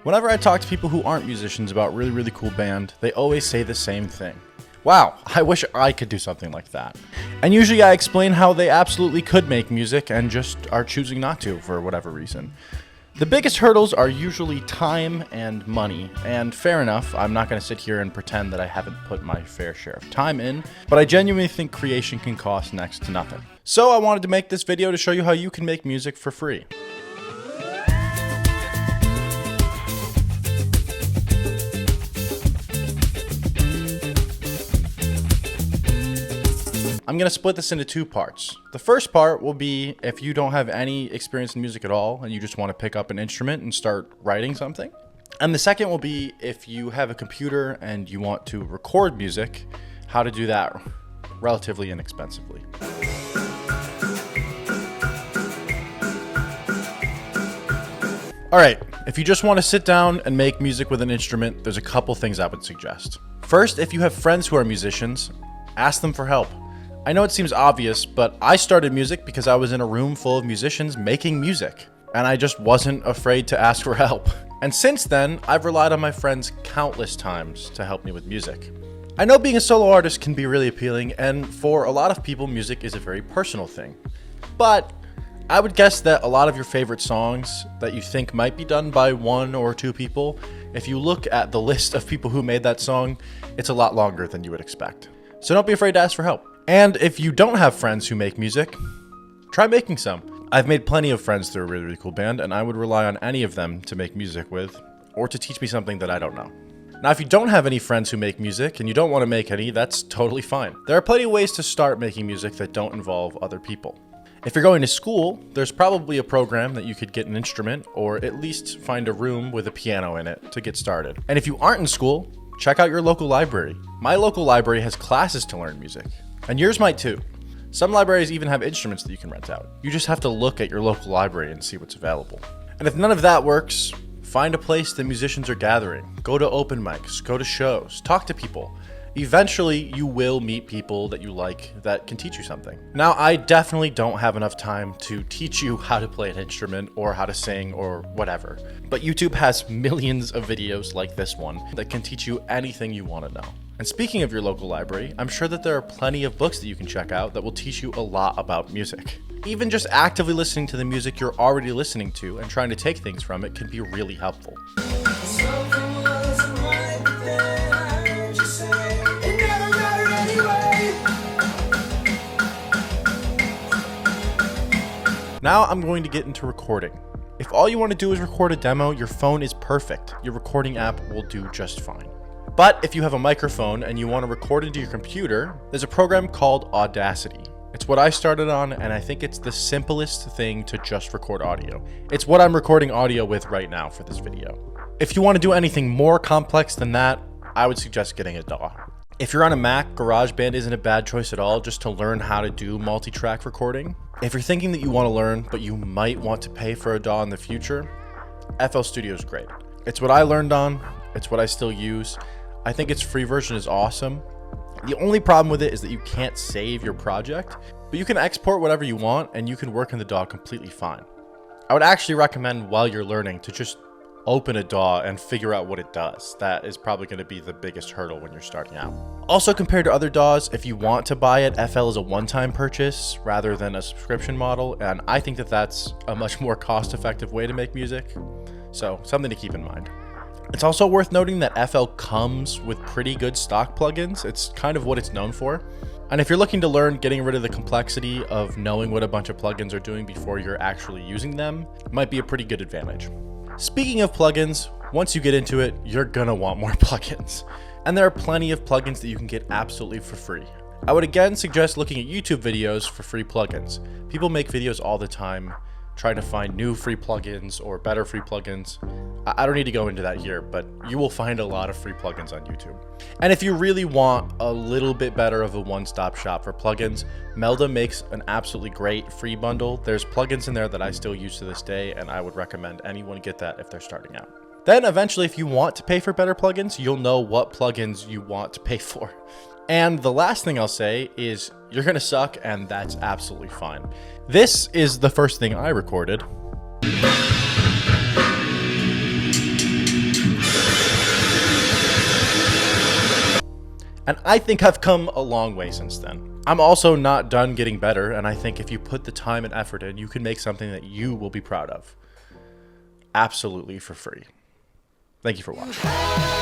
Whenever I talk to people who aren't musicians about really cool band, they always say the same thing. Wow, I wish I could do something like that. And usually I explain how they absolutely could make music and just are choosing not to for whatever reason. The biggest hurdles are usually time and money, and fair enough, I'm not going to sit here and pretend that I haven't put my fair share of time in, but I genuinely think creation can cost next to nothing. So I wanted to make this video to show you how you can make music for free. I'm going to split this into two parts. The first part will be if you don't have any experience in music at all and you just want to pick up an instrument and start writing something. And the second will be if you have a computer and you want to record music, how to do that relatively inexpensively. Alright, if you just want to sit down and make music with an instrument, there's a couple things I would suggest. First, if you have friends who are musicians, ask them for help. I know it seems obvious, but I started music because I was in a room full of musicians making music, and I just wasn't afraid to ask for help. And since then, I've relied on my friends countless times to help me with music. I know being a solo artist can be really appealing, and for a lot of people, music is a very personal thing. But I would guess that a lot of your favorite songs that you think might be done by one or two people, if you look at the list of people who made that song, it's a lot longer than you would expect. So don't be afraid to ask for help. And if you don't have friends who make music, try making some. I've made plenty of friends through a really cool band, and I would rely on any of them to make music with, or to teach me something that I don't know. Now, if you don't have any friends who make music, and you don't want to make any, that's totally fine. There are plenty of ways to start making music that don't involve other people. If you're going to school, there's probably a program that you could get an instrument, or at least find a room with a piano in it to get started. And if you aren't in school, check out your local library. My local library has classes to learn music. And yours might too. Some libraries even have instruments that you can rent out. You just have to look at your local library and see what's available. And if none of that works, find a place that musicians are gathering. Go to open mics, go to shows, talk to people. Eventually, you will meet people that you like that can teach you something. Now, I definitely don't have enough time to teach you how to play an instrument or how to sing or whatever. But YouTube has millions of videos like this one that can teach you anything you want to know. And speaking of your local library, I'm sure that there are plenty of books that you can check out that will teach you a lot about music. Even just actively listening to the music you're already listening to and trying to take things from it can be really helpful. Now I'm going to get into recording. If all you want to do is record a demo, your phone is perfect. Your recording app will do just fine. But if you have a microphone and you want to record into your computer, there's a program called Audacity. It's what I started on, and I think it's the simplest thing to just record audio. It's what I'm recording audio with right now for this video. If you want to do anything more complex than that, I would suggest getting a DAW. If you're on a Mac, GarageBand isn't a bad choice at all just to learn how to do multi-track recording. If you're thinking that you want to learn, but you might want to pay for a DAW in the future, FL Studio is great. It's what I learned on, it's what I still use. I think its free version is awesome. The only problem with it is that you can't save your project, but you can export whatever you want and you can work in the DAW completely fine. I would actually recommend while you're learning to just open a DAW and figure out what it does. That is probably going to be the biggest hurdle when you're starting out. Also, compared to other DAWs, if you want to buy it, FL is a one-time purchase rather than a subscription model, and I think that that's a much more cost-effective way to make music, so something to keep in mind. It's also worth noting that FL comes with pretty good stock plugins. It's kind of what it's known for. And if you're looking to learn getting rid of the complexity of knowing what a bunch of plugins are doing before you're actually using them, it might be a pretty good advantage. Speaking of plugins, once you get into it, you're gonna want more plugins. And there are plenty of plugins that you can get absolutely for free. I would again suggest looking at YouTube videos for free plugins. People make videos all the time trying to find new free plugins or better free plugins. I don't need to go into that here, but you will find a lot of free plugins on YouTube. And if you really want a little bit better of a one-stop shop for plugins, Melda makes an absolutely great free bundle. There's plugins in there that I still use to this day, and I would recommend anyone get that if they're starting out. Then eventually, if you want to pay for better plugins, you'll know what plugins you want to pay for. And the last thing I'll say is you're gonna suck, and that's absolutely fine. This is the first thing I recorded. And I think I've come a long way since then. I'm also not done getting better, and I think if you put the time and effort in, you can make something that you will be proud of. Absolutely for free. Thank you for watching.